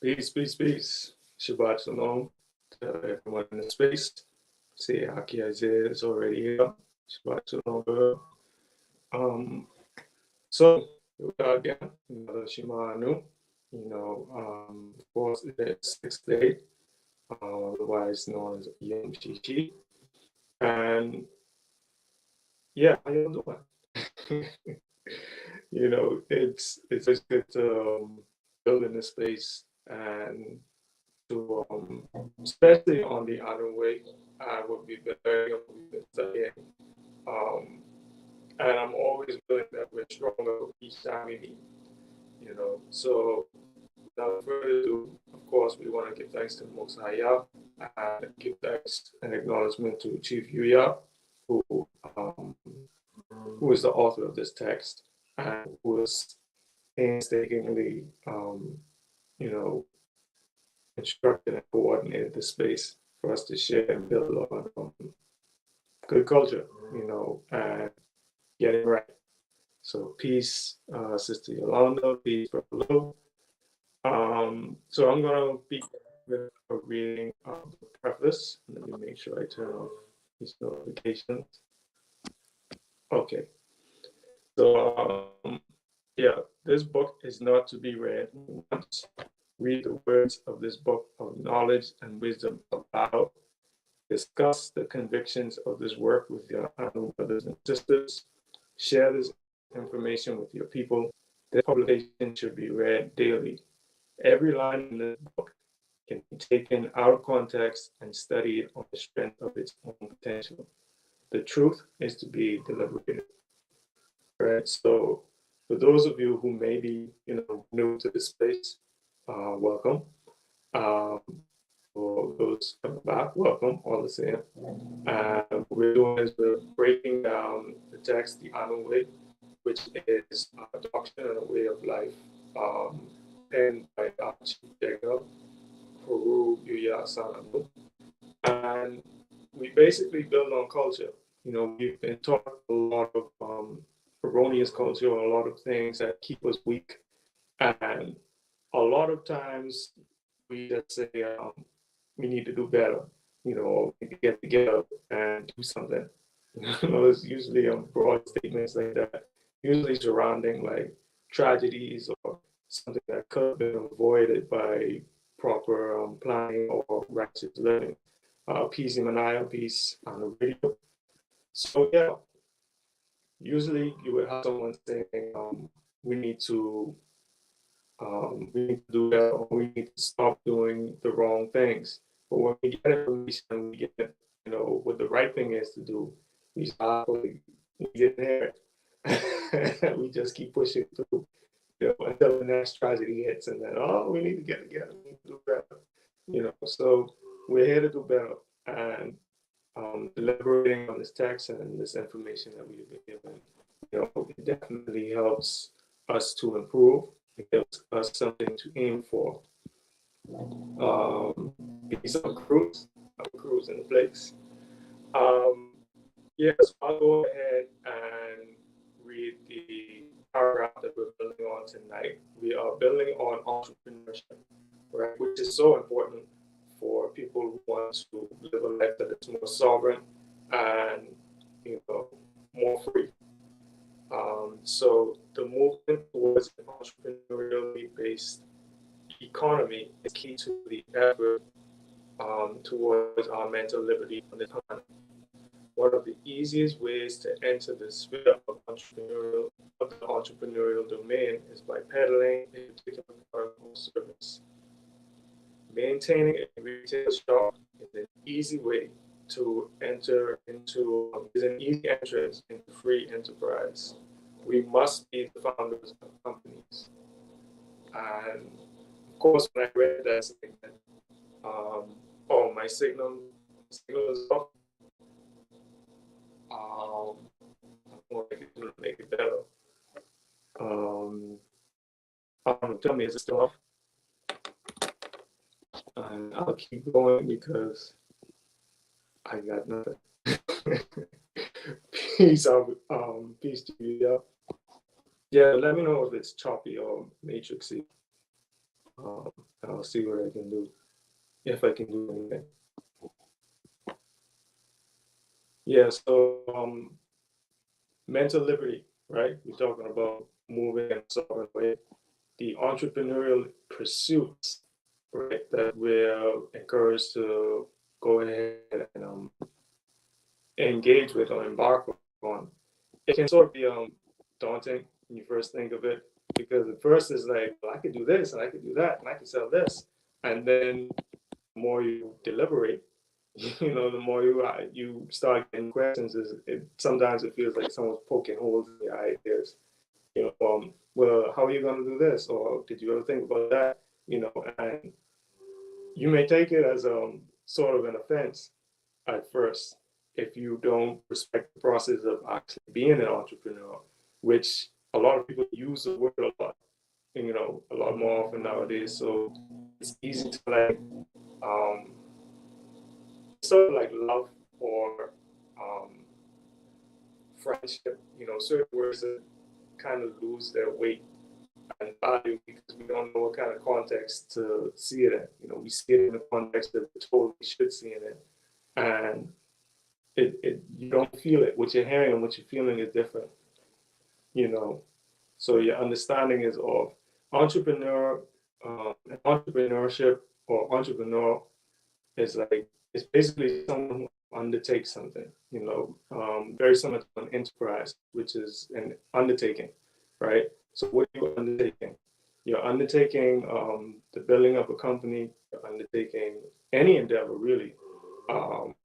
Peace, peace, peace. Shabbat shalom to everyone in the space. See, Aki Isaiah is already here. Shabbat shalom, girl. Um, so here we are again, another Shema Anu. Of course, it's sixth day, otherwise known as Yom Shishi. And yeah, how you doing? It's always good to build in this space and to especially on the other way, what we've been learning, what we've been studying. Um, and I'm always feeling that we're stronger each time we meet, So without further ado, of course, we want to give thanks to the Most High Yah and give thanks and acknowledgement to Chief Yuya, who um, who is the author of this text and who has painstakingly, you know, instructed and coordinated the space for us to share and build on good culture, and getting right. So peace, Sister Yolanda, peace, Brother Lou. So I'm going to be with a reading of the preface. Let me make sure I turn off these notifications. Okay. So, yeah, this book is not to be read once. Read the words of this book of knowledge and wisdom aloud. Discuss the convictions of this work with your Anu brothers and sisters. Share this information with your people. This publication should be read daily. Every line in this book can be taken out of context and studied on the strength of its own potential. The truth is to be deliberated. Right? So for those of you who may be, new to this space, welcome. For those coming back, welcome, all the same. And what we're doing is we're breaking down the text, the Anu way, which is a doctrine and a way of life, penned by Chief Jacob, Peru, Yuya, Sananu. And we basically build on culture. We've been taught a lot of erroneous culture, a lot of things that keep us weak. And a lot of times we just say, we need to do better, we need to get together and do something. It's usually broad statements like that, usually surrounding like tragedies or something that could have been avoided by proper planning or righteous living. Peace in Manaya, peace on the radio. So yeah, usually you would have someone saying, we need to do that, or we need to stop doing the wrong things. But when we get information, we get, what the right thing is to do, we stop, we didn't hear it. We just keep pushing through, until the next tragedy hits, and then, we need to get together, we need to do better. So we're here to do better. And deliberating on this text and this information that we've been given, it definitely helps us to improve. It gives us something to aim for. Peace on cruise. I'm cruising the place. Yes, I'll go ahead and read the paragraph that we're building on tonight. We are building on entrepreneurship, right, which is so important for people who want to live a life that is more sovereign and, more free. So the movement towards an entrepreneurially based economy is key to the effort towards our mental liberty on this planet. One of the easiest ways to enter the sphere of the entrepreneurial domain is by peddling a particular product or service. Maintaining a retail shop is an easy way to enter into is an easy entrance into free enterprise. We must be the founders of companies. And of course, when I read that statement, my signal is off. I'm going to make it better. Tell me, is it still off? And I'll keep going because I got nothing. Peace out, peace to you, yeah. Yeah, let me know if it's choppy or matrixy. I'll see what I can do, if I can do anything. Yeah, so mental liberty, right? We're talking about moving in a sovereign way. The entrepreneurial pursuits, right, that we're encouraged to go ahead and engage with or embark on. It can sort of be daunting when you first think of it, because at first it's like, well, I could do this and I could do that and I could sell this, and then the more you deliberate, the more you start getting questions. Sometimes it feels like someone's poking holes in your ideas. Well, how are you going to do this, or did you ever think about that? And you may take it as sort of an offense at first if you don't respect the process of actually being an entrepreneur, which a lot of people use the word a lot, a lot more often nowadays. So it's easy to um, sort of like love or um, friendship, certain words that kind of lose their weight and value because we don't know what kind of context to see it in. We see it in the context that we're told we should see it in. And you don't feel it. What you're hearing and what you're feeling is different, you know. So your understanding is of entrepreneur, entrepreneurship or entrepreneur is like, it's basically someone who undertakes something, very similar to an enterprise, which is an undertaking, right? So what are you undertaking? You're undertaking the building of a company, you're undertaking any endeavor, really. Um,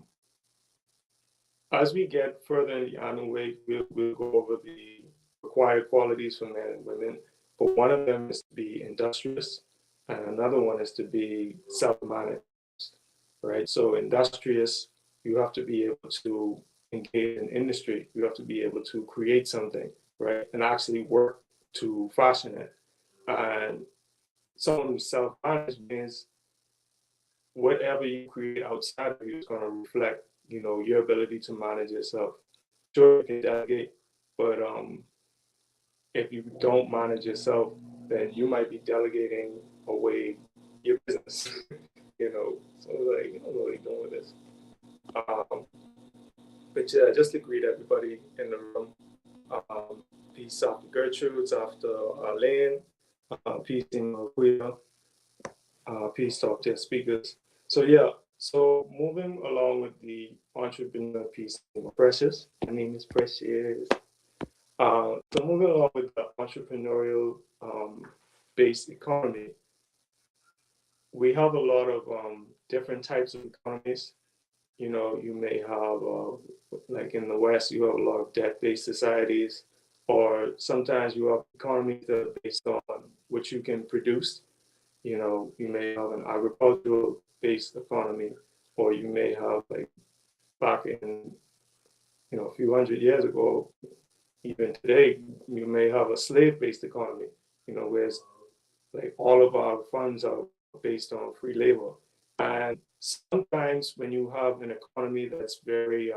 as we get further in the Anu way, we'll go over the required qualities for men and women. But one of them is to be industrious, and another one is to be self-managed, right? So industrious, you have to be able to engage in industry. You have to be able to create something, right? And actually work to fashion it. And someone who's self-managed means whatever you create outside of you is going to reflect, your ability to manage yourself. Sure, you can delegate, but if you don't manage yourself, then you might be delegating away your business. So like, what are you doing with this? Um, but yeah, just to greet everybody in the room. Peace after Gertrude, after Arlene, peace in Maria, peace to our guest speakers. So yeah, so moving along with the entrepreneur piece, Precious. My name is Precious. So moving along with the entrepreneurial based economy, we have a lot of different types of economies. You may have, like in the West, you have a lot of debt-based societies, or sometimes you have economies that are based on what you can produce. You may have an agricultural-based economy, or you may have, like, back in, a few hundred years ago, even today, you may have a slave-based economy, whereas like all of our funds are based on free labor. And sometimes when you have an economy that's very,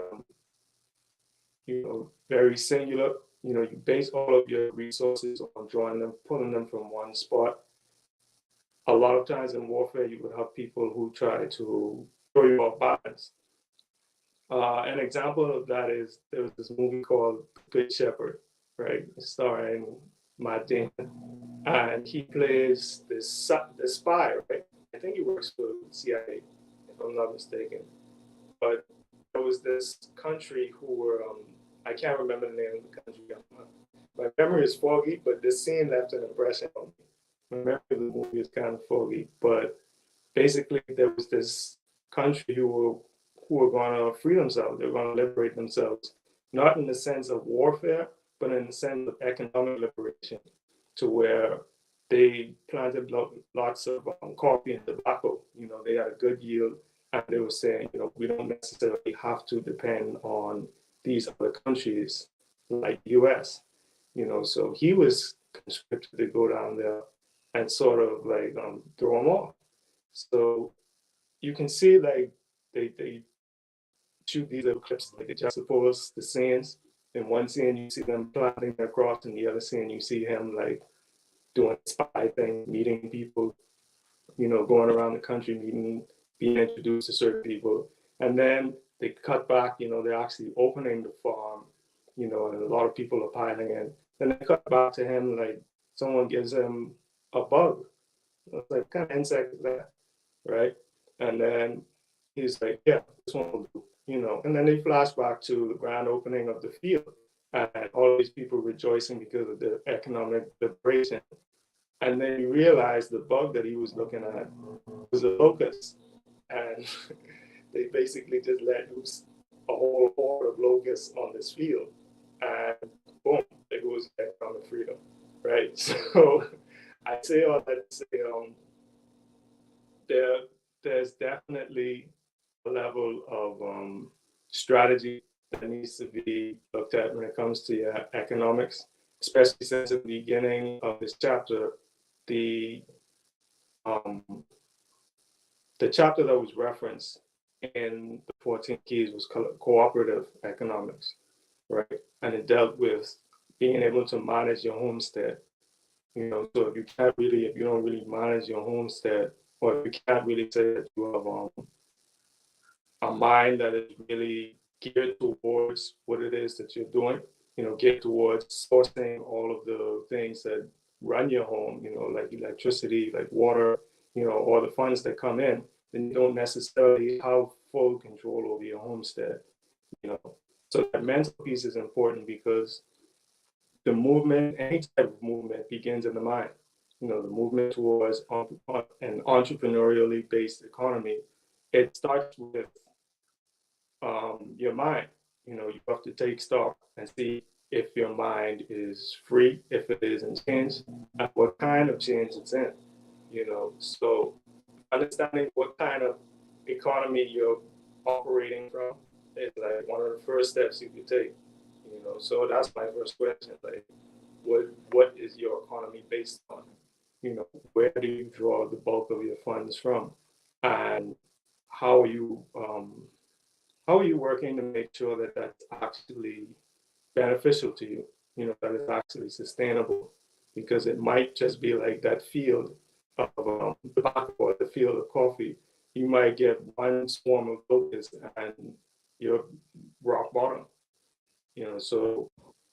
very singular, you base all of your resources on drawing them, pulling them from one spot. A lot of times in warfare, you would have people who try to throw you off balance. An example of that is there was this movie called Good Shepherd, right, starring Matt Damon, and he plays this spy, right? I think he works for the CIA, if I'm not mistaken. But there was this country who were I can't remember the name of the country. My memory is foggy, but this scene left an impression on me. My memory of the movie is kind of foggy, but basically there was this country who were going to free themselves. They were going to liberate themselves, not in the sense of warfare, but in the sense of economic liberation, to where they planted lots of coffee and tobacco. They had a good yield, and they were saying, we don't necessarily have to depend on these other countries like the U.S. So he was conscripted to go down there and sort of like throw them off. So you can see like they shoot these little clips, like they juxtapose the scenes. In one scene, you see them planting their cross, and the other scene, you see him like doing a spy thing, meeting people. going around the country meeting, being introduced to certain people. And then they cut back, they're actually opening the farm, and a lot of people are piling in. Then they cut back to him like someone gives him a bug. It's like, what kind of insect is that? Right? And then he's like, yeah, this one will do, And then they flash back to the grand opening of the field and all these people rejoicing because of the economic liberation. And then you realize the bug that he was looking at was a locust. And they basically just let loose a whole horde of locusts on this field. And boom, there goes economic freedom, right? So I say all that to say there, there's definitely a level of strategy that needs to be looked at when it comes to economics, especially since at the beginning of this chapter, the um, the chapter that was referenced in the 14 keys was cooperative economics, right? And it dealt with being able to manage your homestead. So if you don't really manage your homestead, or if you can't really say that you have a mind that is really geared towards what it is that you're doing, geared towards sourcing all of the things that run your home, like electricity, like water, all the funds that come in, then you don't necessarily have full control over your homestead, you know. So that mental piece is important because the movement, any type of movement begins in the mind. The movement towards an entrepreneurially based economy, it starts with your mind. You have to take stock and see if your mind is free, if it is in change, and what kind of change it's in. So understanding what kind of economy you're operating from is like one of the first steps you could take. So that's my first question. Like, what is your economy based on? Where do you draw the bulk of your funds from, and how are you working to make sure that that's actually beneficial to you? That it's actually sustainable, because it might just be like that field of tobacco or the field of coffee. You might get one swarm of locusts and you're rock bottom. So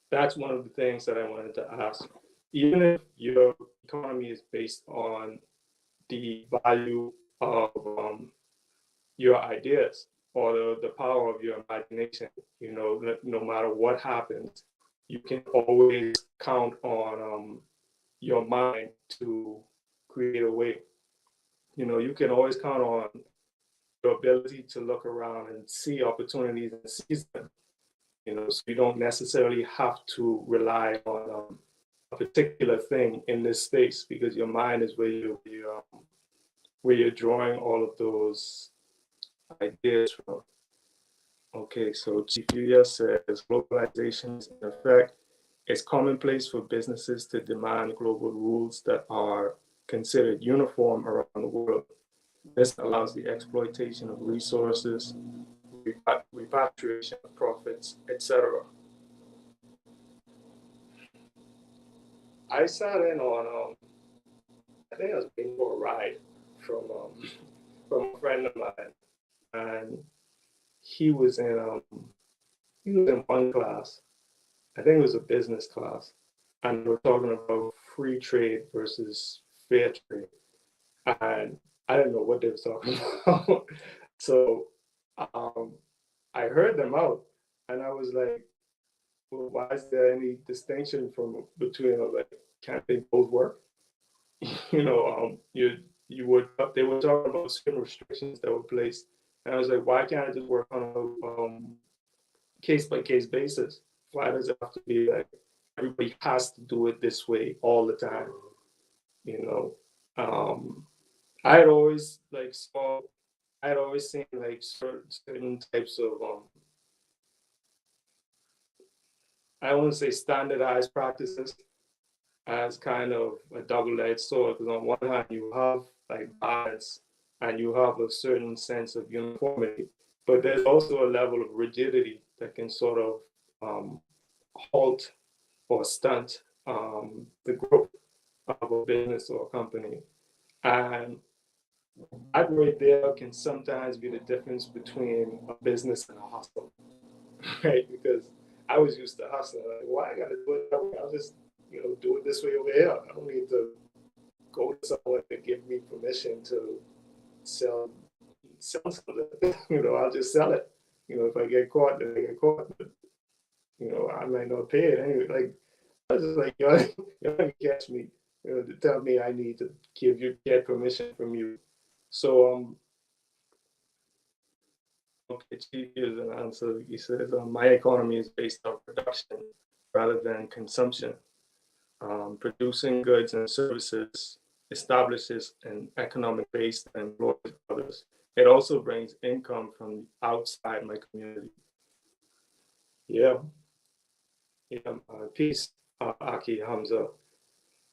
that's one of the things that I wanted to ask. Even if your economy is based on the value of your ideas or the power of your imagination, that no matter what happens, you can always count on your mind to create a way. You can always count on your ability to look around and see opportunities and seize them. So you don't necessarily have to rely on a particular thing in this space, because your mind is where you're drawing all of those ideas from. Okay, so Chief Yuya says globalization is in effect. It's commonplace for businesses to demand global rules that are considered uniform around the world. This allows the exploitation of resources, repatriation of profits, etc. I sat in on, I think I was paying for a ride from from a friend of mine, and he was in um, he was in one class. I think it was a business class, and we were talking about free trade versus fair trade, and I didn't know what they were talking about. So um, I heard them out, and I was like, well, why is there any distinction from between like, can't they both work? You would they were talking about certain restrictions that were placed, and I was like, why can't I just work on a case by case basis? Why does it have to be like everybody has to do it this way all the time? You know, um, I had always like saw, I had always seen like certain types of I don't want to say standardized practices as kind of a double-edged sword, because on one hand you have like balance and you have a certain sense of uniformity, but there's also a level of rigidity that can sort of halt or stunt the growth of a business or a company. And that right there can sometimes be the difference between a business and a hustle, right? Because I was used to hustling. Like, why I got to do it that way? I'll just, do it this way over here. I don't need to go to someone to give me permission to sell sell something. I'll just sell it. If I get caught, then I get caught. But, I might not pay it anyway. Like I was just like, y'all can catch me. To tell me I need to get permission from you. So okay, Chief gives an answer. He says, my economy is based on production rather than consumption. Producing goods and services establishes an economic base that employs others. It also brings income from outside my community. Yeah, yeah. Peace, Aki Hamza.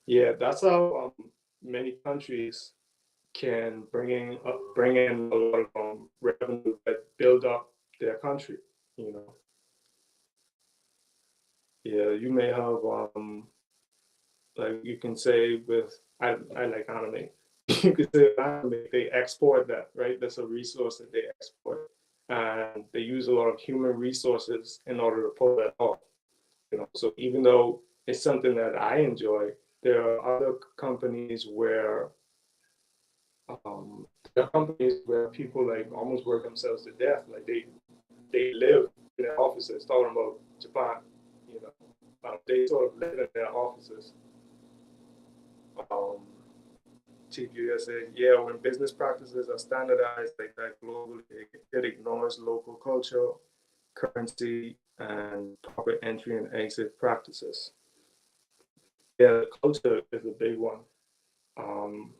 Yeah, that's how many countries can bring in a lot of revenue that build up their country. You know, yeah, you may have like you can say with I like anime. You could say anime, they export that, right? That's a resource that they export, and they use a lot of human resources in order to pull that off. So even though it's something that I enjoy, there are other companies where there are companies where people like almost work themselves to death. Like they live in their offices. Talking about Japan, you know, they sort of live in their offices. Um, TPS said, yeah, when business practices are standardized like that globally, it ignores local culture, currency, and proper entry and exit practices. Yeah, culture is a big one. Um,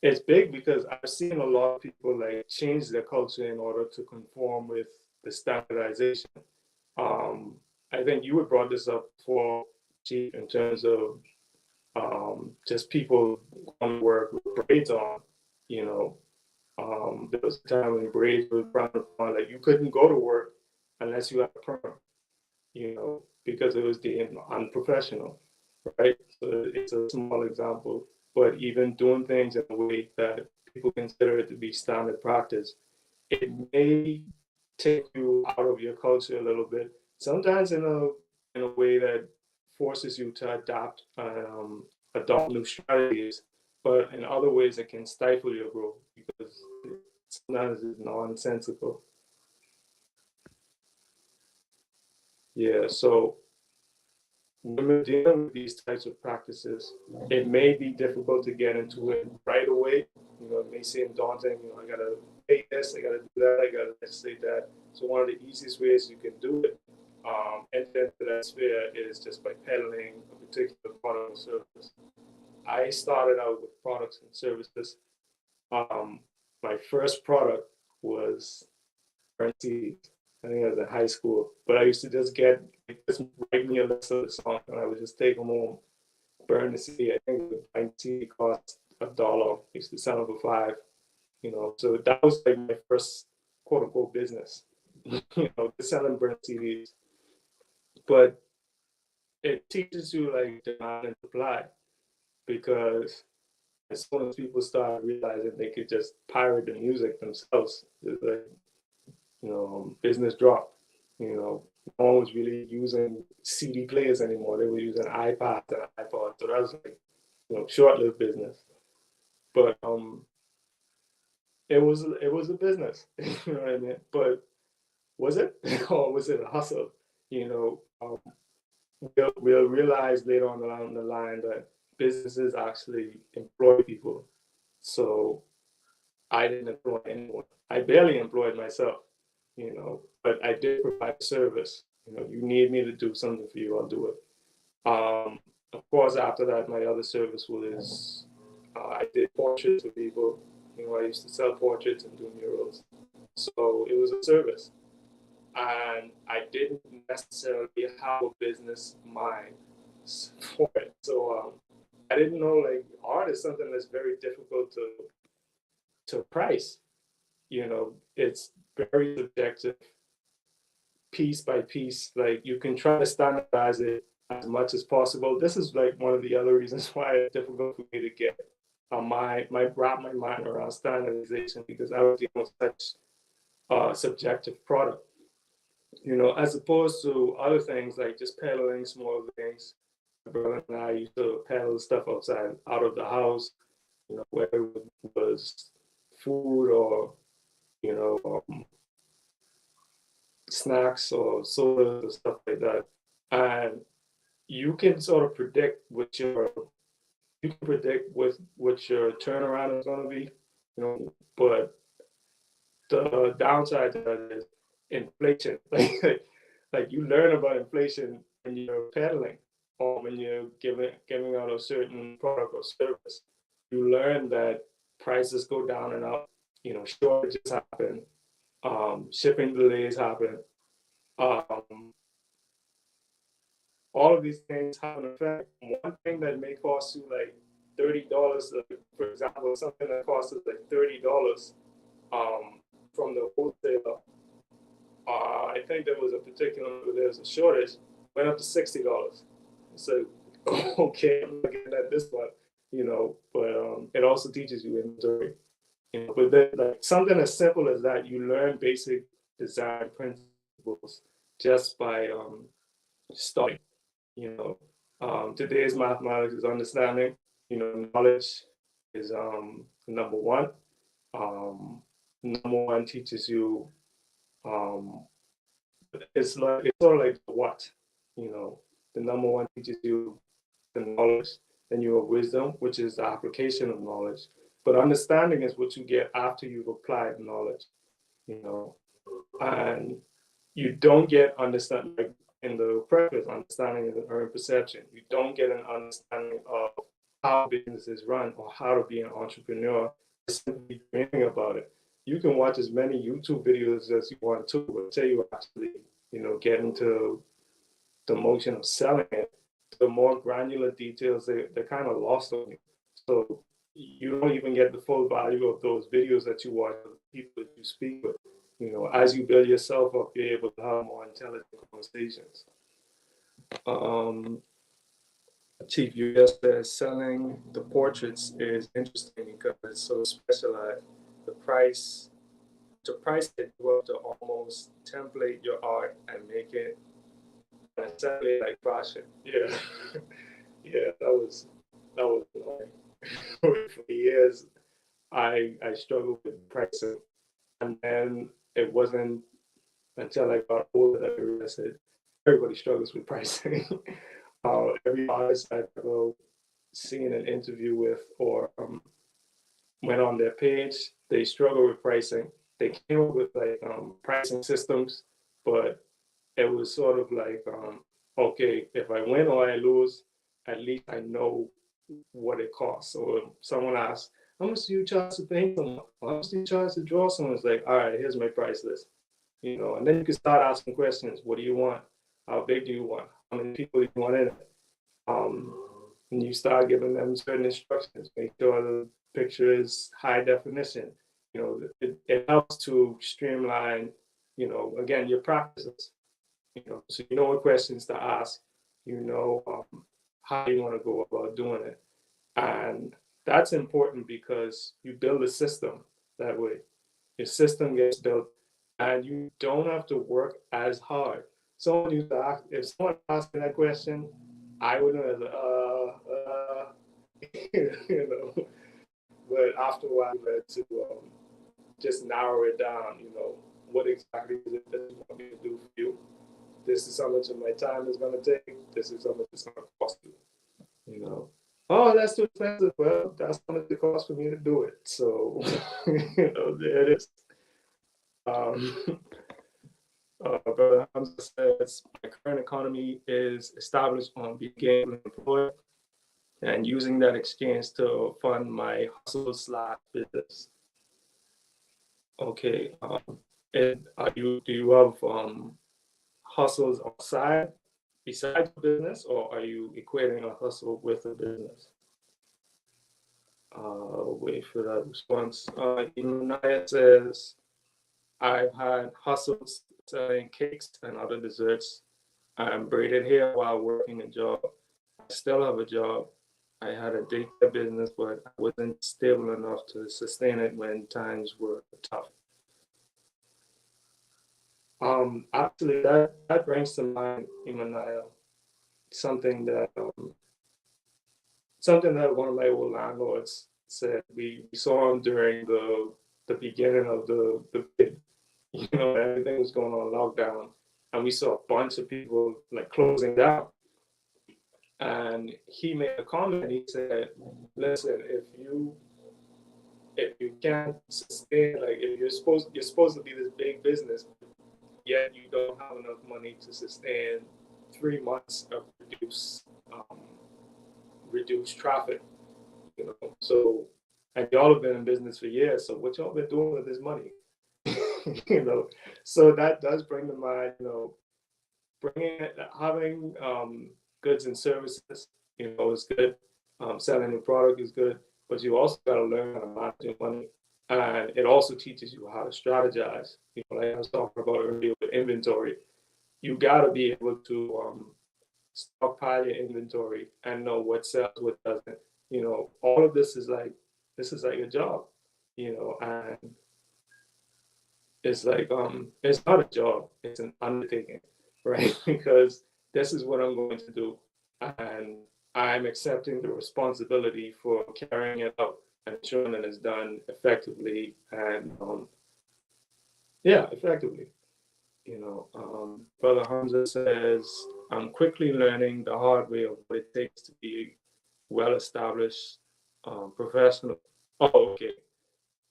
it's big because I've seen a lot of people like change their culture in order to conform with the standardization. Um, I think you had brought this up before, Chief, in terms of just people going to work with braids on. You know, there was a time when braids were frowned upon, like you couldn't go to work unless you had a perm, because it was deemed unprofessional, right? So it's a small example, but even doing things in a way that people consider it to be standard practice, it may take you out of your culture a little bit. Sometimes in a way that forces you to adopt new strategies, but in other ways it can stifle your growth because sometimes it's nonsensical. Yeah, so when we're dealing with these types of practices, it may be difficult to get into it right away. It may seem daunting. I gotta pay this, I gotta do that, I gotta legislate that. So one of the easiest ways you can do it, enter into that sphere, is just by peddling a particular product or service. I started out with products and services. Um, my first product was CDs. I think I was in high school, but I used to just write me a list of the songs, and I would just take them home, burn the CD. I think the blank CD cost $1. I used to sell them for 5. So that was like my first quote unquote business. Just selling burnt CDs, but it teaches you like demand and supply because as soon as people start realizing they could just pirate the music themselves, like, business dropped. No one was really using CD players anymore. They were using iPods and iPods. So that was like, short-lived business. But it was a business. You know what I mean? But was it, or was it a hustle? We'll realize later on down the line that businesses actually employ people. So I didn't employ anyone. I barely employed myself, but I did provide service. You need me to do something for you, I'll do it. Of course, after that, my other service was I did portraits for people. I used to sell portraits and do murals. So it was a service. And I didn't necessarily have a business mind for it. So I didn't know like art is something that's very difficult to price. It's very subjective, piece by piece. Like you can try to standardize it as much as possible. This is like one of the other reasons why it's difficult for me to get wrap my mind around standardization because I was dealing with such a subjective product, as opposed to other things like just peddling small things. My brother and I used to peddle stuff out of the house, whether it was food or, you know, um, snacks or sodas or stuff like that. And you can sort of predict you can predict what your turnaround is going to be, but the downside to that is inflation. Like you learn about inflation when you're peddling or when you're giving out a certain product or service. You learn that prices go down and up. Shortages happen, shipping delays happen. Um, all of these things have an effect. One thing that may cost you like $30, for example, something that costs us like $30 from the wholesaler. I think there was a particular there was a shortage, went up to $60. So okay, I'm looking at this one, but it also teaches you inventory. But then, like something as simple as that, you learn basic design principles just by studying. Today's mathematics is understanding. Knowledge is number one. Number one teaches you um, it's sort of like what, the number one teaches you the knowledge, then you have wisdom, which is the application of knowledge. But understanding is what you get after you've applied knowledge, you know, and you don't get understanding like in the preface, understanding is an earned perception. You don't get an understanding of how business is run or how to be an entrepreneur simply dreaming about it. You can watch as many YouTube videos as you want to until you actually, get into the motion of selling it. The more granular details, they're kind of lost on you. So you don't even get the full value of those videos that you watch of the people that you speak with. As you build yourself up, you're able to have more intelligent conversations. Chief, you just said selling the portraits is interesting because it's so specialized. The price, to price it, you have to almost template your art and make it exactly like fashion. Yeah, yeah, that was annoying. For years, I struggled with pricing, and then it wasn't until I got older that I realized that everybody struggles with pricing. Every artist I've ever seen an interview with or went on their page, they struggle with pricing. They came up with like pricing systems, but it was sort of like, okay, if I win or I lose, at least I know what it costs. So if someone asks, how much do you charge to paint someone? How much do you charge to draw someone? It's like, all right, here's my price list. And then you can start asking questions. What do you want? How big do you want? How many people do you want in it? And you start giving them certain instructions. Make sure the picture is high definition. It helps to streamline, again, your practices. So you know what questions to ask. How you want to go about doing it, and that's important because you build a system that way. Your system gets built, and you don't have to work as hard. Someone used to ask, if someone asked me that question, I would know, you know. But after a while, I had to just narrow it down. What exactly is it that you want me to do for you? This is how much of my time is going to take. This is how much it's going to cost you. Oh, that's too expensive. Well, that's how much it costs for me to do it. So, there it is. Brother Hamza says, my current economy is established on being gainfully employed and using that exchange to fund my hustle/business. Okay. Do you have hustles outside besides business, or are you equating a hustle with a business? Wait for that response. Naya says, I've had hustles selling cakes and other desserts. I'm braided hair while working a job. I still have a job. I had a daycare business, but I wasn't stable enough to sustain it when times were tough. Actually, that brings to mind, Emmanuel, something that something that one of my old landlords said. We saw him during the beginning of the big, everything was going on lockdown, and we saw a bunch of people like closing down. And he made a comment. He said, "Listen, if you can't sustain, like if you're supposed to be this big business, yet you don't have enough money to sustain 3 months of reduced traffic, So, and y'all have been in business for years. So, what y'all been doing with this money? you know. So that does bring to mind, bringing having goods and services, is good. Selling a product is good, but you also got to learn how to manage your money, and it also teaches you how to strategize. Like I was talking about earlier with inventory, you got to be able to stockpile your inventory and know what sells, what doesn't. All of this is like a job, and it's not a job, it's an undertaking, right? Because this is what I'm going to do, and I'm accepting the responsibility for carrying it out and ensuring that it's done effectively and yeah, effectively. Brother Hamza says, I'm quickly learning the hard way of what it takes to be well established professional. Oh, okay.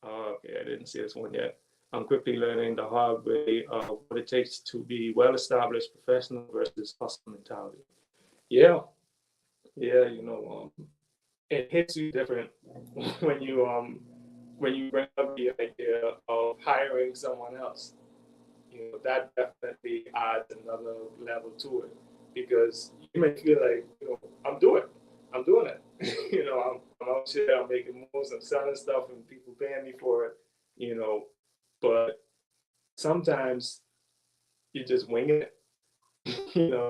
Okay, I didn't see this one yet. I'm quickly learning the hard way of what it takes to be well established professional versus hustle mentality. Yeah, yeah, it hits you different when you bring up the idea of hiring someone else. That definitely adds another level to it because you may feel like, I'm doing it. I'm out here, I'm making moves, I'm selling stuff, and people paying me for it. You know, but sometimes you're just winging it.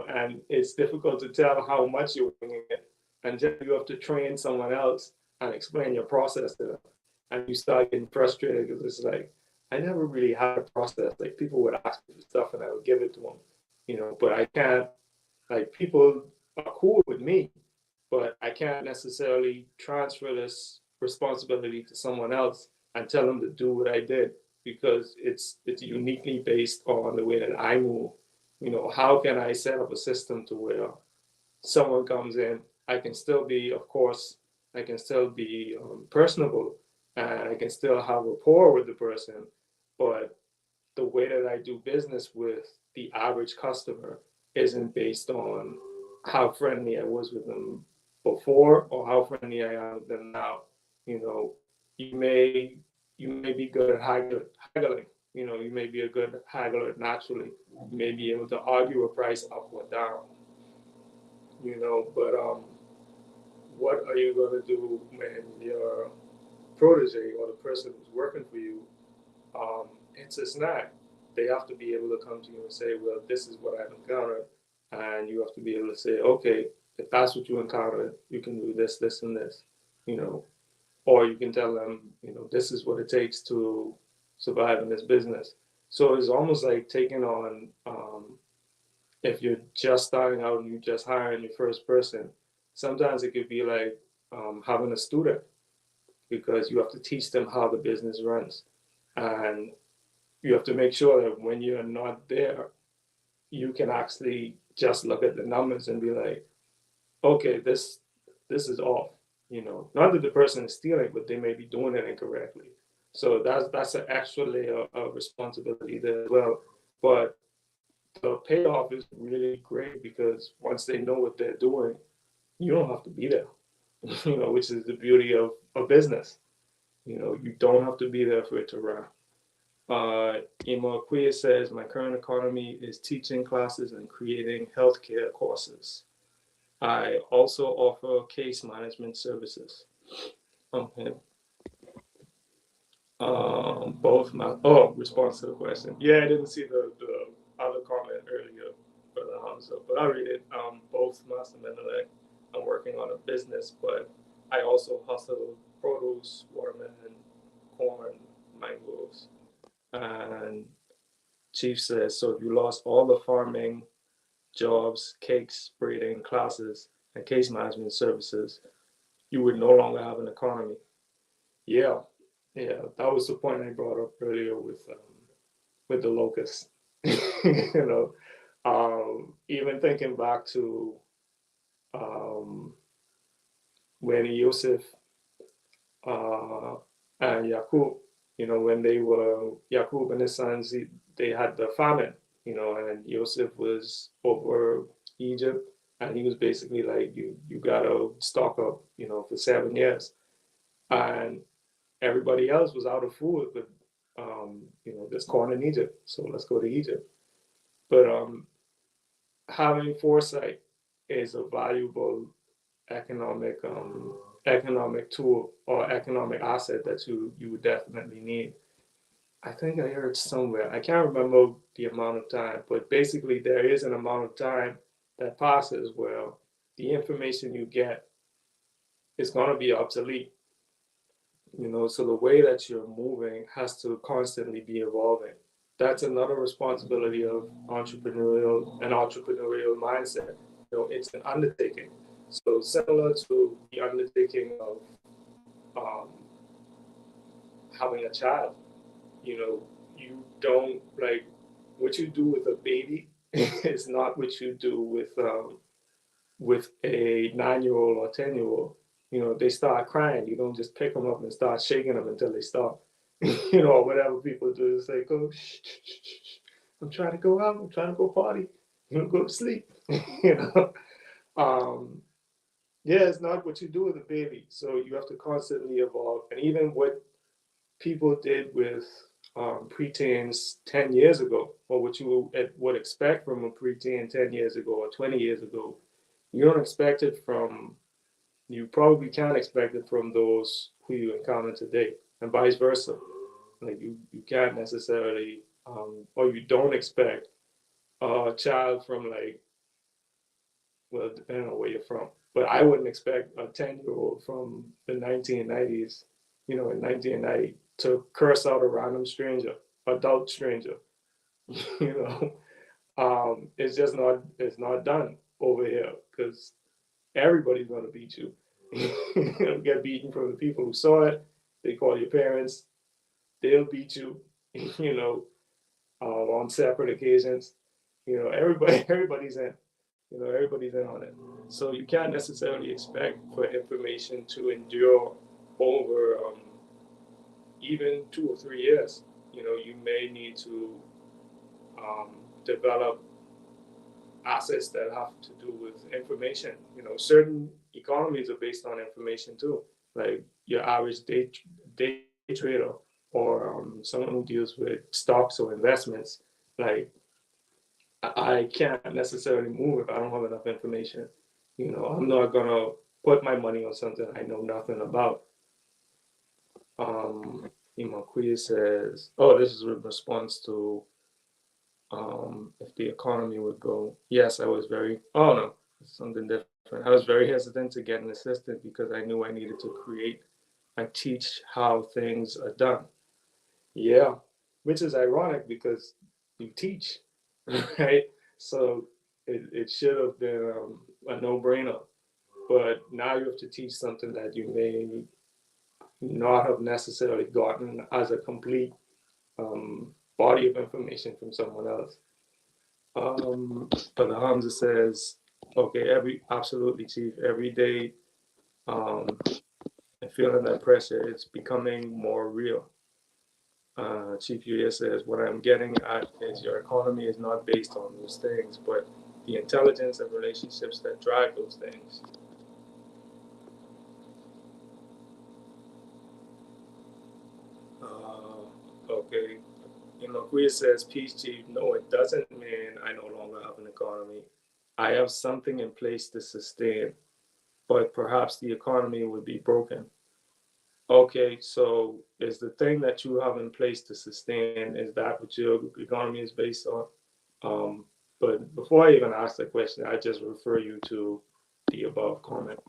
And it's difficult to tell how much you're winging it until you have to train someone else and explain your process to them. And you start getting frustrated because it's like, I never really had a process. Like people would ask me for stuff and I would give it to them, but I can't, like people are cool with me, but I can't necessarily transfer this responsibility to someone else and tell them to do what I did because it's uniquely based on the way that I move. How can I set up a system to where someone comes in, I can still be, of course, I can still be personable and I can still have rapport with the person, but the way that I do business with the average customer isn't based on how friendly I was with them before or how friendly I am with them now. You know, you may you may be good at haggling. You may be a good haggler naturally. You may be able to argue a price up or down. But what are you going to do when your protege or the person who's working for you it's a snag? They have to be able to come to you and say, well, this is what I've encountered. And you have to be able to say, okay, if that's what you encountered, you can do this, this, and this, you know, or you can tell them, this is what it takes to survive in this business. So it's almost like taking on, if you're just starting out and you're just hiring your first person, sometimes it could be like having a student because you have to teach them how the business runs. And you have to make sure that when you're not there, you can actually just look at the numbers and be like, okay, this is off. Not that the person is stealing, but they may be doing it incorrectly. So that's an extra layer of responsibility there as well. But the payoff is really great because once they know what they're doing, you don't have to be there. Which is the beauty of a business. You don't have to be there for it to run. Imo says, my current economy is teaching classes and creating healthcare courses. I also offer case management services. Okay. Response to the question. Yeah, I didn't see the other comment earlier, Brother Hamza, but I'll read it. Both Master Mendelek I'm working on a business, but I also hustle produce, watermelon, corn, mangoes. And Chief says, so if you lost all the farming jobs, cakes, breeding classes, and case management services, you would no longer have an economy. Yeah, yeah, that was the point I brought up earlier with the locusts. Even thinking back to um, when Yosef uh, and Yakub, when they were Yakub and his sons, they had the famine, and Yosef was over Egypt, and he was basically like, you gotta stock up, for 7 years, and everybody else was out of food, but there's corn in Egypt, so let's go to Egypt. But having foresight is a valuable economic economic tool or economic asset that you would definitely need. I think I heard somewhere, I can't remember the amount of time, but basically there is an amount of time that passes where the information you get is going to be obsolete. So the way that you're moving has to constantly be evolving. That's another responsibility of entrepreneurial mindset. It's an undertaking. So similar to the undertaking of um, having a child, you don't like what you do with a baby is not what you do with a 9-year-old or 10-year-old. They start crying. You don't just pick them up and start shaking them until they stop. Whatever people do is like, oh, shh, shh, shh, shh. I'm trying to go out. I'm trying to go party. Go to sleep. you know. Um, yeah, it's not what you do with a baby. So you have to constantly evolve. And even what people did with preteens 10 years ago, or what you would expect from a preteen 10 years ago or 20 years ago, you don't expect it from, you probably can't expect it from those who you encounter today, and vice versa. Like you can't necessarily, or you don't expect a child from like, well, depending on where you're from, but I wouldn't expect a 10-year-old from the 1990s, in 1990 to curse out a random stranger, adult stranger, you know. It's just not, it's not done over here because everybody's gonna beat you. You'll get beaten from the people who saw it. They call your parents. They'll beat you. You know, on separate occasions. Everybody, everybody's in. Everybody's in on it. So you can't necessarily expect for information to endure over even 2 or 3 years. You may need to develop assets that have to do with information. Certain economies are based on information too. Like your average day trader or someone who deals with stocks or investments. Like I can't necessarily move if I don't have enough information. I'm not gonna put my money on something I know nothing about. Imakuya says, "Oh, this is in response to if the economy would go." Yes, I was very. Oh no, it's something different. I was very hesitant to get an assistant because I knew I needed to create and teach how things are done. Yeah, which is ironic because you teach, right? So it should have been a no-brainer. But now you have to teach something that you may not have necessarily gotten as a complete body of information from someone else. But the Hamza says, okay, absolutely, Chief. Every day, and feeling that pressure, it's becoming more real. Chief Yuya says, what I'm getting at is your economy is not based on those things, but the intelligence and relationships that drive those things. Okay. Queer says, peace, Chief. No, it doesn't mean I no longer have an economy. I have something in place to sustain, but perhaps the economy would be broken. Okay, so is the thing that you have in place to sustain, is that what your economy is based on? But before I even ask the question, I just refer you to the above comment.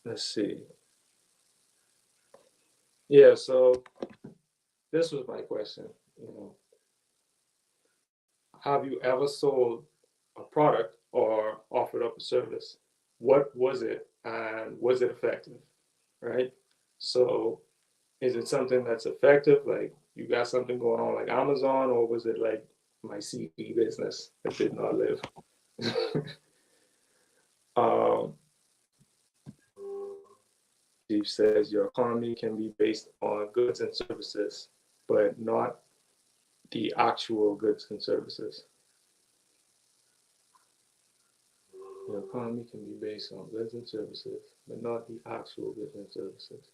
Let's see. Yeah, so this was my question. You know, have you ever sold a product or offered up a service? What was it, and was it effective? Right? So, is it something that's effective? Like you got something going on like Amazon, or was it like my CD business that did not live? um, Chief says your economy can be based on goods and services, but not the actual goods and services. Your economy can be based on goods and services, but not the actual goods and services.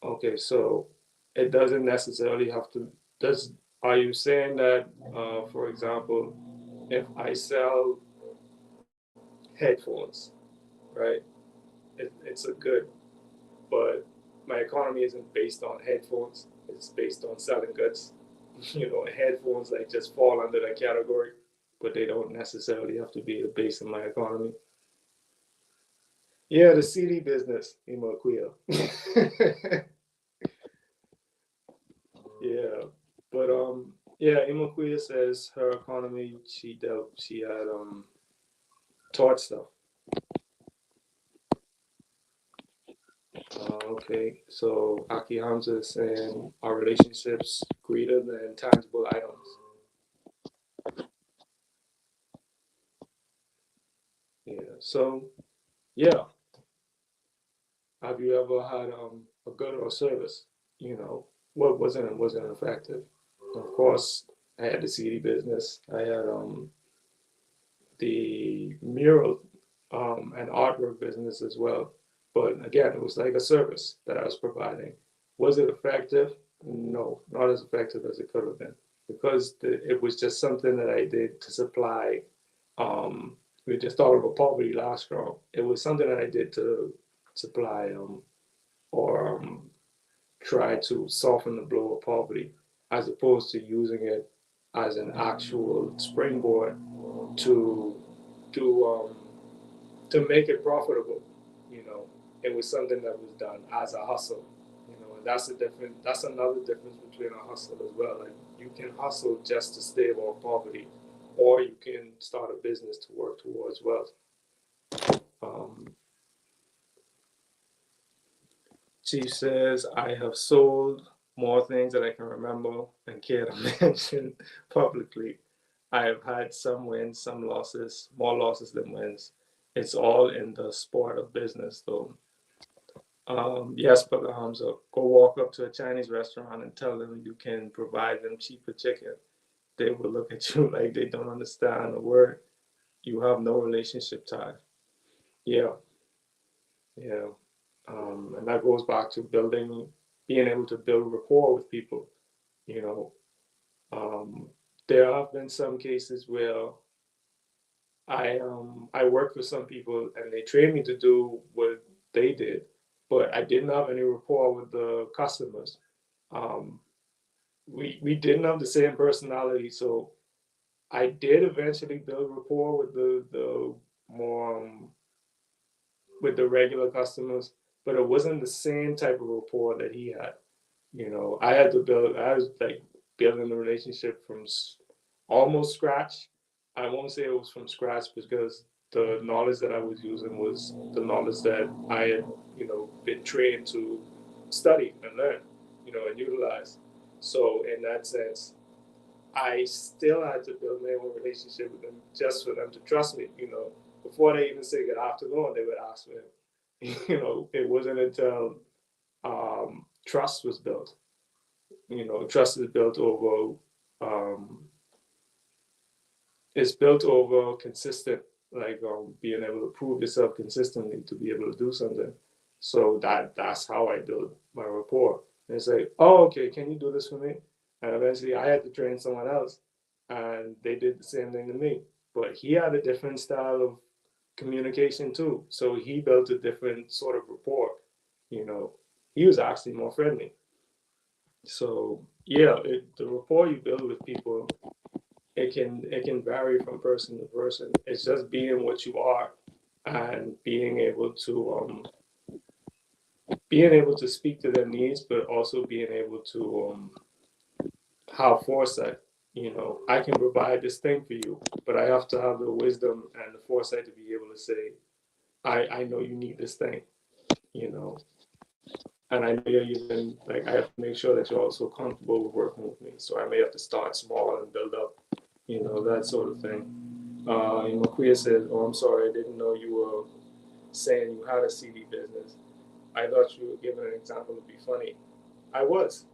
Okay, so it doesn't necessarily have to. Does Are you saying that, for example, if I sell headphones, right? It's a good, but my economy isn't based on headphones. It's based on selling goods. Headphones like just fall under that category, but they don't necessarily have to be the base of my economy. Yeah, the CD business, Imoquia. Yeah, but yeah, Imoquia says her economy. She had taught stuff. Okay, so Aki Hamza is saying our relationships greater than tangible items. Yeah. So yeah, have you ever had a good or service? What wasn't effective? Of course, I had the CD business. I had the mural and artwork business as well. But again, it was like a service that I was providing. Was it effective? No, not as effective as it could have been, because it was just something that I did to supply. Um, we just thought of a poverty last round. It was something that I did to supply or try to soften the blow of poverty, as opposed to using it as an actual springboard to do to make it profitable. You know, it was something that was done as a hustle. And that's a different. That's another difference between a hustle as well. Like you can hustle just to stave off poverty, or you can start a business to work towards wealth. Um, Chief says, I have sold more things than I can remember and care to mention publicly. I have had some wins, some losses, more losses than wins. It's all in the sport of business, though. Yes, Brother Hamza, go walk up to a Chinese restaurant and tell them you can provide them cheaper chicken. They will look at you like they don't understand a word. You have no relationship tie. Yeah, yeah. And that goes back to being able to build rapport with people. You know, there have been some cases where I worked with some people and they trained me to do what they did, but I didn't have any rapport with the customers. Um, we didn't have the same personality, so I did eventually build rapport with the more with the regular customers, but it wasn't the same type of rapport that he had. I was like building the relationship from almost scratch. I won't say it was from scratch because the knowledge that I was using was the knowledge that I had, been trained to study and learn, and utilize. So in that sense, I still had to build my own relationship with them just for them to trust me. Before they even say good afternoon, they would ask me. It wasn't until trust was built. Trust is built over um, it's built over consistent, like being able to prove yourself consistently to be able to do something. So that's how I build my rapport. And it's like, oh, okay, can you do this for me? And eventually I had to train someone else, and they did the same thing to me. But he had a different style of communication too. So he built a different sort of rapport. You know, he was actually more friendly. So yeah, the rapport you build with people it can vary from person to person. It's just being what you are and being able to speak to their needs, but also being able to have foresight. I can provide this thing for you, but I have to have the wisdom and the foresight to be able to say, I know you need this thing, you know, and I know you're even like I have to make sure that you're also comfortable with working with me. So I may have to start small and build up, that sort of thing. Queer says, "Oh, I'm sorry, I didn't know you were saying you had a CD business. I thought you were giving an example to be funny. I was,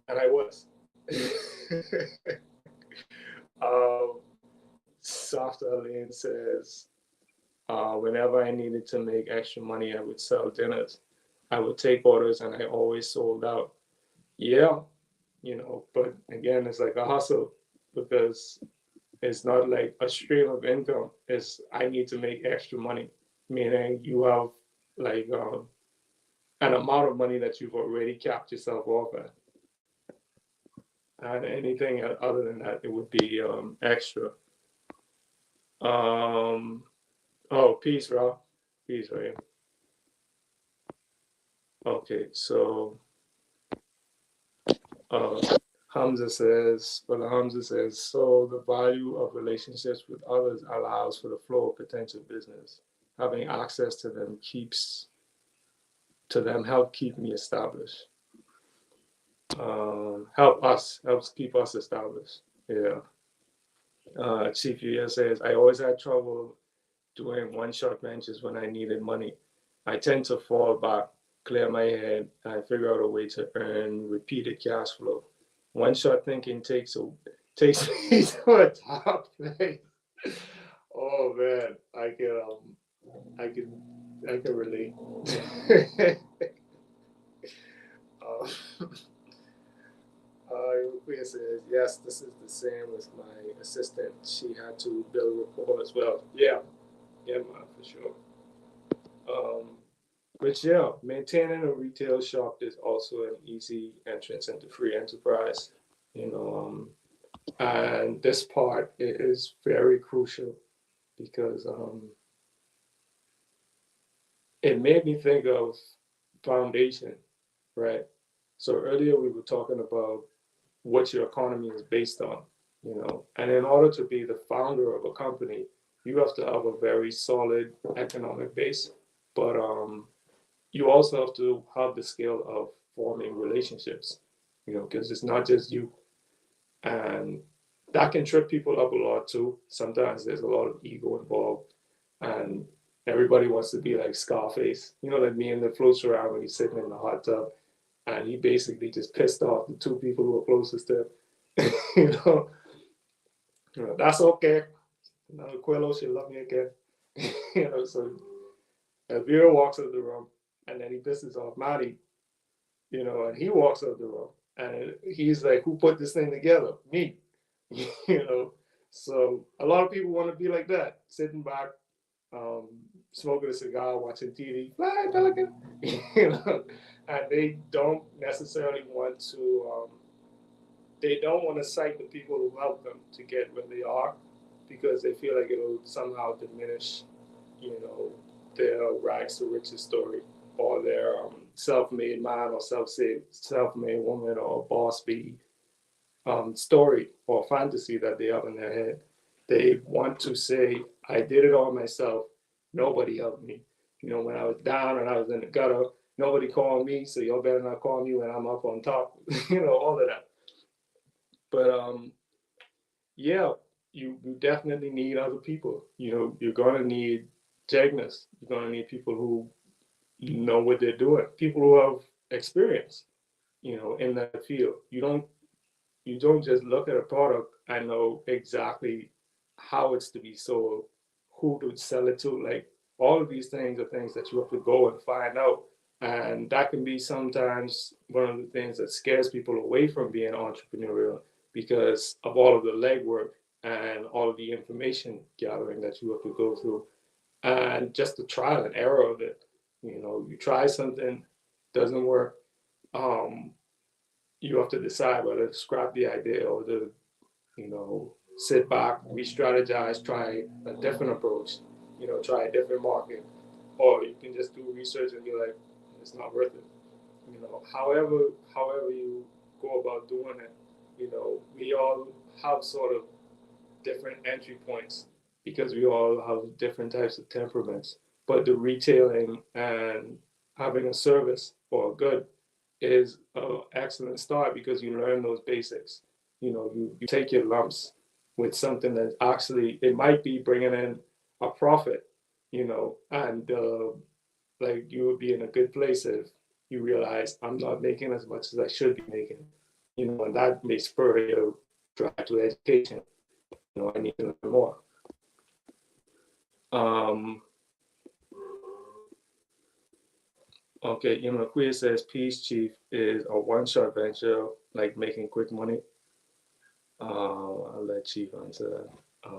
and I was." um, Soft Lane says, whenever I needed to make extra money, I would sell dinners. I would take orders, and I always sold out. Yeah, but again, it's like a hustle because it's not like a stream of income. It's I need to make extra money, meaning you have like an amount of money that you've already capped yourself off at. And anything other than that, it would be extra. Um, oh, peace, Rob. Peace, right? Okay, so uh, Hamza says, so the value of relationships with others allows for the flow of potential business. Having access to them help keep me established. Helps keep us established. Yeah. Chief US says, I always had trouble doing one-shot ventures when I needed money. I tend to fall back, clear my head, and figure out a way to earn repeated cash flow. One-shot thinking takes me to a top place. Oh man, I can I can relate. um, Rukia says, yes, this is the same with my assistant. She had to build rapport as well. Yeah, yeah, man, for sure. Um, but yeah, maintaining a retail shop is also an easy entrance into free enterprise. You know, and this part is very crucial because it made me think of foundation, right? So earlier we were talking about what your economy is based on, and in order to be the founder of a company, you have to have a very solid economic base, but you also have to have the skill of forming relationships, because it's not just you. And that can trip people up a lot too. Sometimes there's a lot of ego involved, and everybody wants to be like Scarface, like me and that floats around when he's sitting in the hot tub, and he basically just pissed off the two people who are closest to him. you know, that's okay. Now Quello should love me again. So Elvira walks out of the room, and then he pisses off Marty, and he walks out of the room, and he's like, "Who put this thing together? Me." you know. So a lot of people want to be like that, sitting back, um, smoking a cigar, watching TV, fly pelican, and they don't necessarily want to. They don't want to cite the people who helped them to get where they are, because they feel like it'll somehow diminish, you know, their rags to riches story, or their self-made man or self-made woman or boss bee story or fantasy that they have in their head. They want to say, I did it all myself. Nobody helped me. When I was down and I was in the gutter, nobody called me, so y'all better not call me when I'm up on top. All of that. But yeah, you definitely need other people. You're gonna need Jagnus. You're gonna need people who know what they're doing, people who have experience, in that field. You don't just look at a product and know exactly how it's to be sold, who to sell it to. Like, all of these things are things that you have to go and find out. And that can be sometimes one of the things that scares people away from being entrepreneurial, because of all of the legwork and all of the information gathering that you have to go through, and just the trial and error of it. You try something, doesn't work. Um, you have to decide whether to scrap the idea or to, you know, sit back, re-strategize, try a different approach, try a different market, or you can just do research and be like, it's not worth it. However you go about doing it, we all have sort of different entry points because we all have different types of temperaments. But the retailing and having a service or a good is an excellent start because you learn those basics. You take your lumps with something that actually it might be bringing in a profit, and like you would be in a good place if you realize I'm not making as much as I should be making, and that may spur your drive to education. I need to learn more. Um, okay, Queer says Peace Chief is a one-shot venture, like making quick money. I'll let Chief answer that.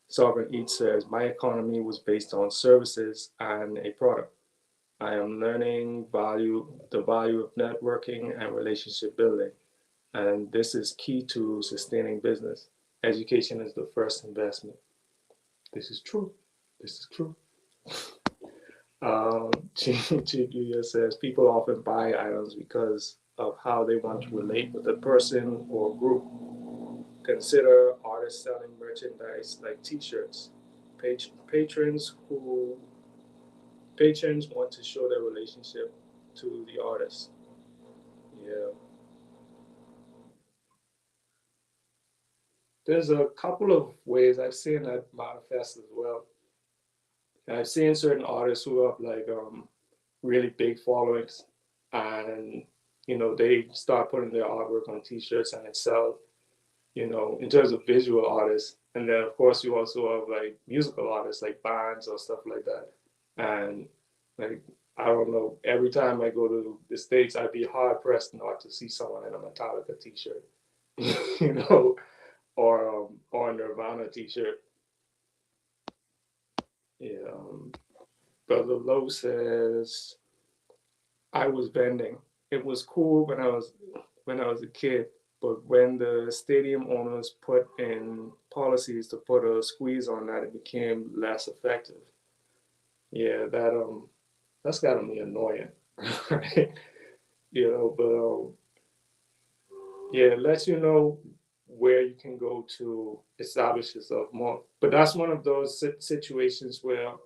Sovereign Eat says my economy was based on services and a product. I am learning the value of networking and relationship building, and this is key to sustaining business. Education is the first investment. This is true. This is true. Julia says people often buy items because of how they want to relate with a person or group. Consider artists selling merchandise like T-shirts. Patrons who patrons want to show their relationship to the artist. Yeah, there's a couple of ways I've seen that manifest as well. I've seen certain artists who have like really big followings, and they start putting their artwork on T-shirts and it sells. In terms of visual artists, and then of course you also have like musical artists like bands or stuff like that. And like I don't know, every time I go to the States, I'd be hard pressed not to see someone in a Metallica T-shirt, you know, or a Nirvana T-shirt. Yeah. Brother Lowe says I was bending. It was cool when I was a kid, but when the stadium owners put in policies to put a squeeze on that, it became less effective. Yeah, that's gotta be annoying, right? But yeah, it lets you know where you can go to establish yourself more. But that's one of those situations where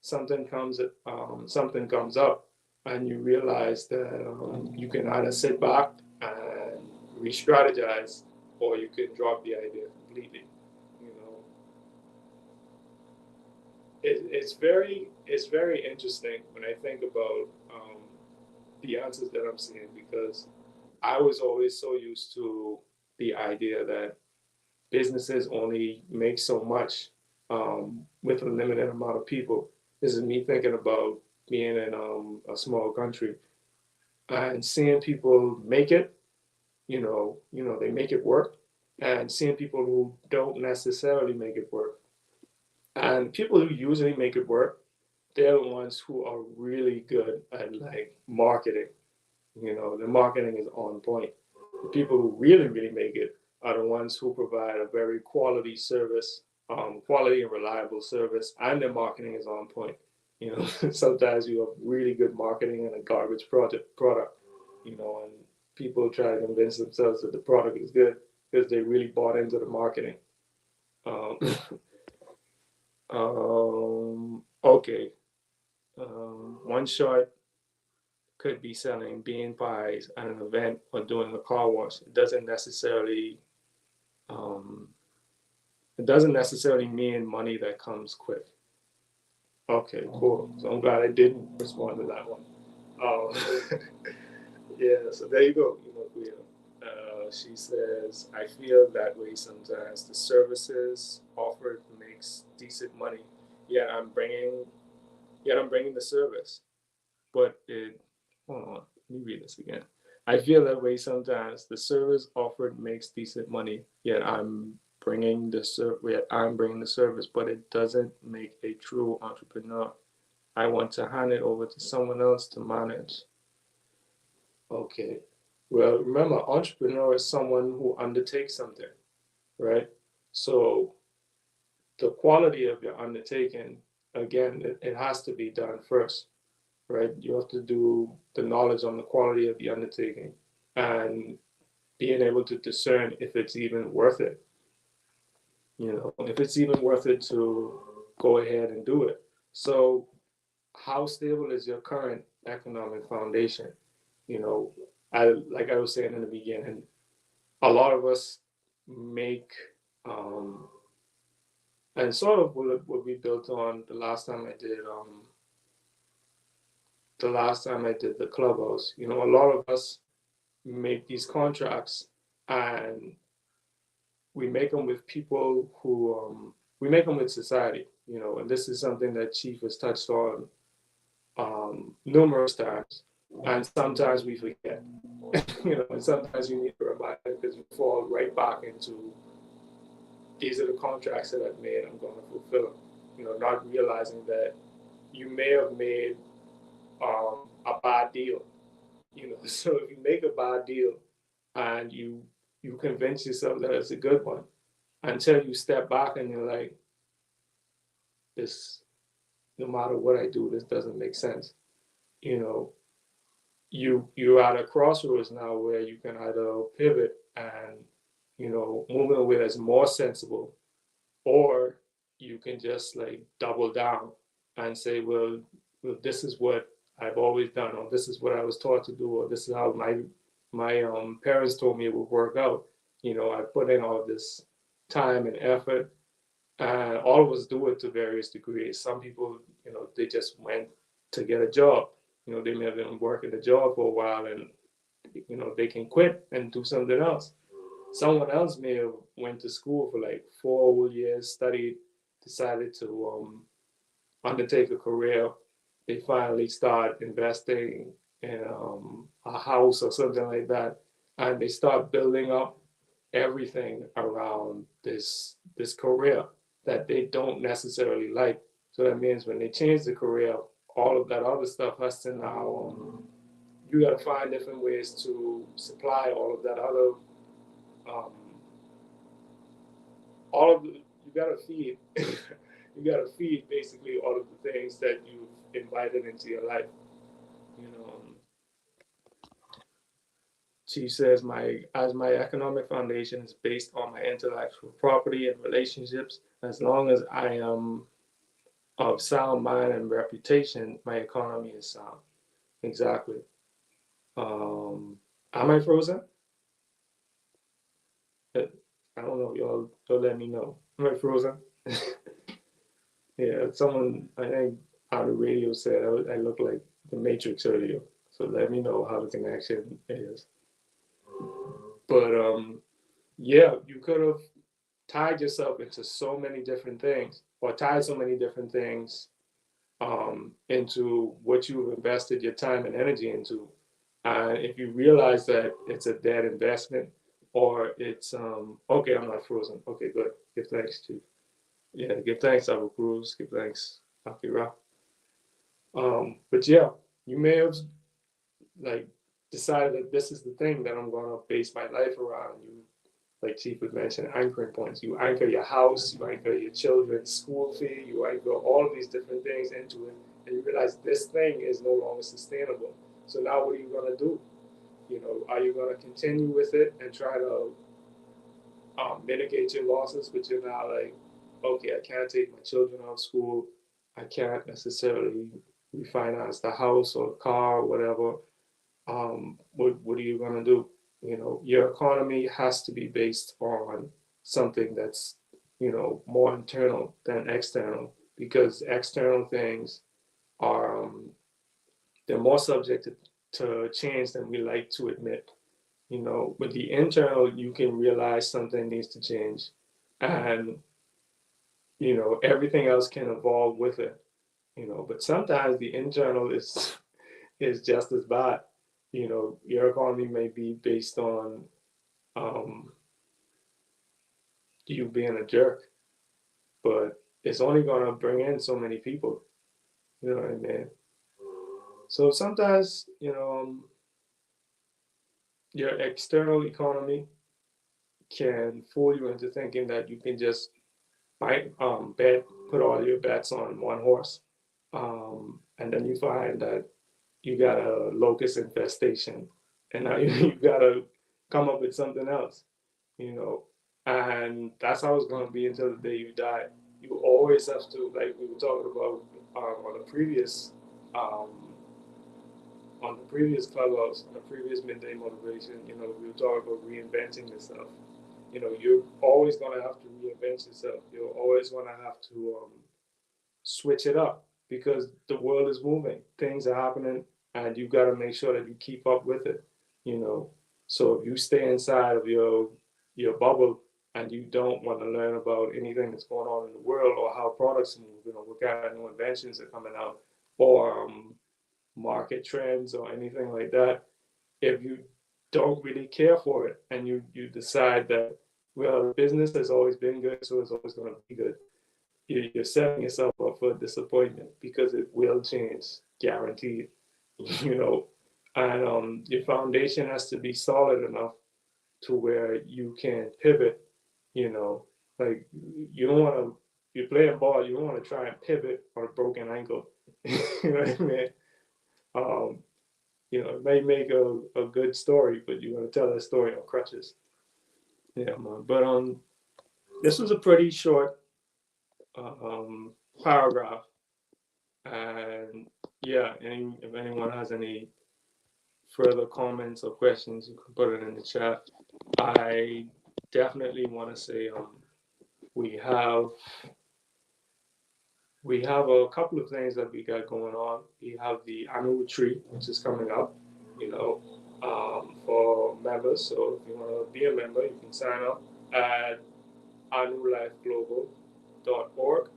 something comes up, and you realize that you can either sit back and re-strategize, or you can drop the idea completely. You know, it's very interesting when I think about the answers that I'm seeing because I was always so used to the idea that businesses only make so much with a limited amount of people. This is me thinking about being in a small country and seeing people make it. They make it work, and seeing people who don't necessarily make it work. And people who usually make it work, they're the ones who are really good at like marketing. The marketing is on point. The people who really, really make it are the ones who provide a very quality service, quality and reliable service, and their marketing is on point. Sometimes you have really good marketing and a garbage product, and people try to convince themselves that the product is good because they really bought into the marketing. Um, okay. One shot could be selling bean pies at an event or doing a car wash. Um, it doesn't necessarily mean money that comes quick. Okay, cool. So I'm glad I didn't respond to that one. Yeah, so there you go. Cleo. She says, I feel that way sometimes. The services offered makes decent money. Yet I'm bringing, yet I'm bringing the service. But hold on, let me read this again. I feel that way sometimes. The service offered makes decent money, yet I'm bringing the service, but it doesn't make a true entrepreneur. I want to hand it over to someone else to manage. Okay. Well, remember, entrepreneur is someone who undertakes something, right? So the quality of your undertaking, again, it has to be done first, right? You have to do the knowledge on the quality of the undertaking and being able to discern if it's even worth it, if it's even worth it to go ahead and do it. So, how stable is your current economic foundation? You know, like I was saying in the beginning, a lot of us make um, and sort of what we built on the last time I did the clubhouse. A lot of us make these contracts and we make them with people who we make them with society. And this is something that Chief has touched on numerous times, and sometimes we forget. And sometimes you need a reminder because you fall right back into these are the contracts that I've made. I'm going to fulfill them. Not realizing that you may have made a bad deal. So if you make a bad deal and you convince yourself that it's a good one, until you step back and you're like, this, no matter what I do, this doesn't make sense. You know, you're at a crossroads now where you can either pivot and move in a way that's more sensible, or you can just like double down and say, well, this is what I've always done, or this is what I was taught to do, or this is how my parents told me it would work out. I put in all this time and effort, and all of us do it to various degrees. Some people, they just went to get a job. They may have been working a job for a while, and they can quit and do something else. Someone else may have went to school for like 4 years, studied, decided to undertake a career. They finally start investing in a house or something like that, and they start building up everything around this career that they don't necessarily like. So that means when they change the career, all of that other stuff has to now you got to find different ways to supply all of that other um, all of the, you got to feed you got to feed basically all of the things that you've invited into your life. You know, she says my economic foundation is based on my intellectual property and relationships. As long as I am of sound mind and reputation, my economy is sound. Exactly. Am I frozen? I don't know. Y'all let me know. Am I frozen? Yeah, someone I think on the radio said I look like the Matrix earlier. So let me know how the connection is. But yeah, you could have tied yourself into so many different things, or tied so many different things into what you've invested your time and energy into. And if you realize that it's a dead investment, or it's okay, I'm not frozen. Okay, good. Give thanks to yeah, give thanks, Abu Cruz. Give thanks, Akira. But yeah, you may have like decided that this is the thing that I'm gonna base my life around. You, like Chief had mentioned, anchoring points. You anchor your house, you anchor your children's school fee, you anchor all of these different things into it, and you realize this thing is no longer sustainable. So now what are you gonna do? Are you gonna continue with it and try to mitigate your losses, but you're now like, okay, I can't take my children out of school. I can't necessarily refinance the house or the car or whatever. What are you going to do? Your economy has to be based on something that's, more internal than external, because external things are, they're more subject to change than we like to admit. With the internal, you can realize something needs to change, and everything else can evolve with it. But sometimes the internal is just as bad. Your economy may be based on um, you being a jerk, but it's only gonna bring in so many people. You know what I mean? So sometimes your external economy can fool you into thinking that you can just put all your bets on one horse, and then you find that you got a locust infestation, and now you got to come up with something else, you know. And that's how it's going to be until the day you die. You always have to, like we were talking about um, on the previous clubhouse, on the previous midday motivation. You know, we were talking about reinventing yourself. You know, you're always going to have to reinvent yourself. You're always going to have to switch it up because the world is moving, things are happening, and you've got to make sure that you keep up with it. You know, so if you stay inside of your bubble and you don't want to learn about anything that's going on in the world or how products move, you know, what kind of new inventions are coming out, or market trends or anything like that, if you don't really care for it and you decide that, well, business has always been good, so it's always going to be good, you're setting yourself up for disappointment because it will change, guaranteed. You know, and your foundation has to be solid enough to where you can pivot. You know, like you don't want to. You play a ball, you don't want to try and pivot on a broken ankle. You know what I mean? Um, you know, it may make a good story, but you want to tell that story on crutches. Yeah, man. But this was a pretty short um paragraph, and yeah, if anyone has any further comments or questions, you can put it in the chat. I definitely want to say we have we have a couple of things that we got going on. We have the annual retreat, which is coming up, you know, for members. So if you want to be a member, you can sign up at annewlifeglobal.org.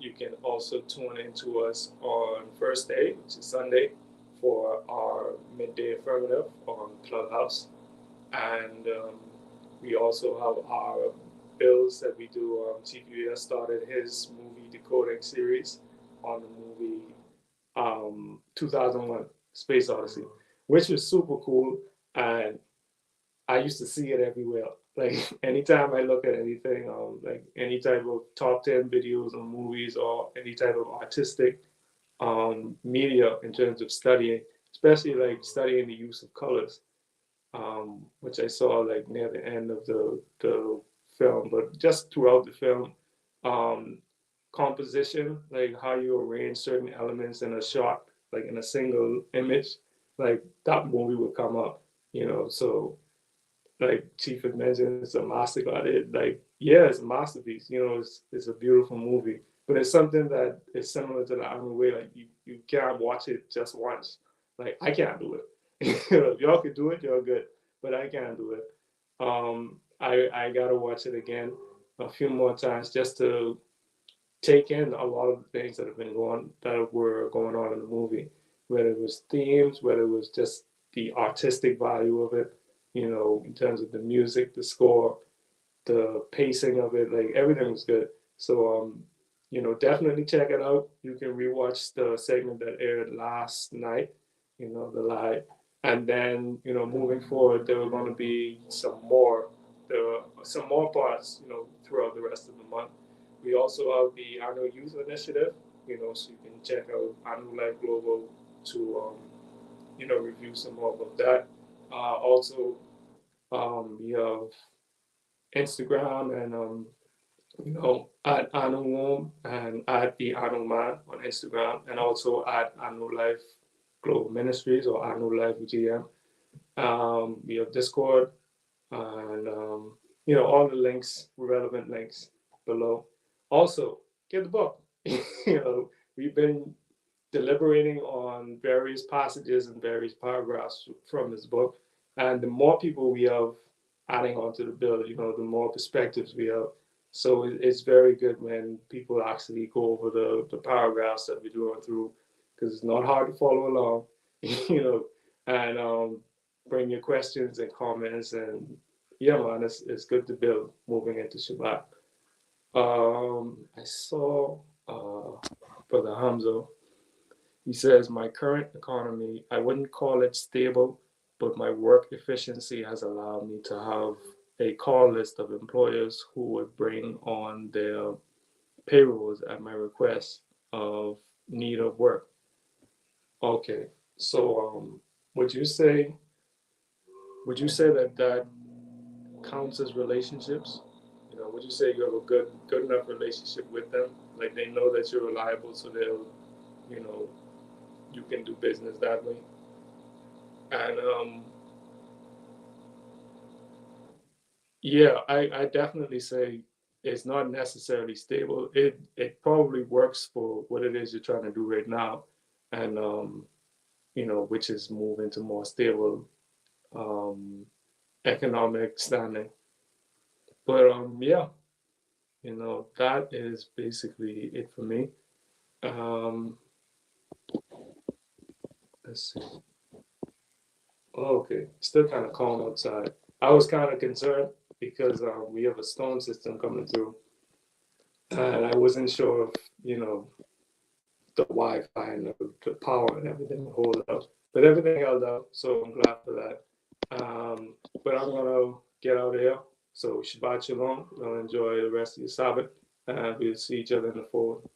You can also tune in to us on first day, which is Sunday, for our midday affirmative on Clubhouse. And we also have our bills that we do. TPS started his movie decoding series on the movie 2001 Space Odyssey, which was super cool. And I used to see it everywhere. Like anytime I look at anything, like any type of top 10 videos or movies or any type of artistic media in terms of studying, especially like studying the use of colors, which I saw like near the end of the film, but just throughout the film, um, composition, like how you arrange certain elements in a shot, like in a single image, like that movie would come up, you know. So like Chief had mentioned, it's a masterclass. Like, yeah, it's a masterpiece. You know, it's a beautiful movie, but it's something that is similar to the Army Way. Like you can't watch it just once. Like I can't do it. You know, if y'all can do it, you're good, but I can't do it. I gotta watch it again a few more times just to take in a lot of the things that were going on in the movie, whether it was themes, whether it was just the artistic value of it, you know, in terms of the music, the score, the pacing of it, like everything was good. So you know, definitely check it out. You can rewatch the segment that aired last night, you know, the live. And then, you know, moving forward, there were going to be some more parts, you know, throughout the rest of the month. We also have the annual youth initiative, you know, so you can check out Annual Life Global to, you know, review some more about that. Also, we have Instagram and you know, at Anu Womb and at the Anu Man on Instagram, and also at Anu Life Global Ministries or Anu Life GM. We have Discord and you know, all the links, relevant links below. Also, get the book. You know, we've been deliberating on various passages and various paragraphs from this book, and the more people we have adding onto the bill, you know, the more perspectives we have. So it's very good when people actually go over the paragraphs that we're going through, because it's not hard to follow along, you know, and bring your questions and comments. And yeah, man, it's good to build moving into Shabbat. I saw Brother Hamza. He says, my current economy, I wouldn't call it stable, but my work efficiency has allowed me to have a call list of employers who would bring on their payrolls at my request of need of work. Okay, so would you say would you say that that counts as relationships? You know, would you say you have a good enough relationship with them? Like they know that you're reliable, so they'll, you know, you can do business that way. And yeah, I definitely say it's not necessarily stable. It probably works for what it is you're trying to do right now, and you know, which is move into more stable um, economic standing. But yeah, you know, that is basically it for me. Um, let's see. Oh, okay, still kind of calm outside. I was kind of concerned because we have a storm system coming through, and I wasn't sure if you know the Wi-Fi and the power and everything would hold up, but everything held up, so I'm glad for that. But I'm gonna get out of here. So Shabbat Shalom. I'll enjoy the rest of your Sabbath, and we'll see each other in the fold.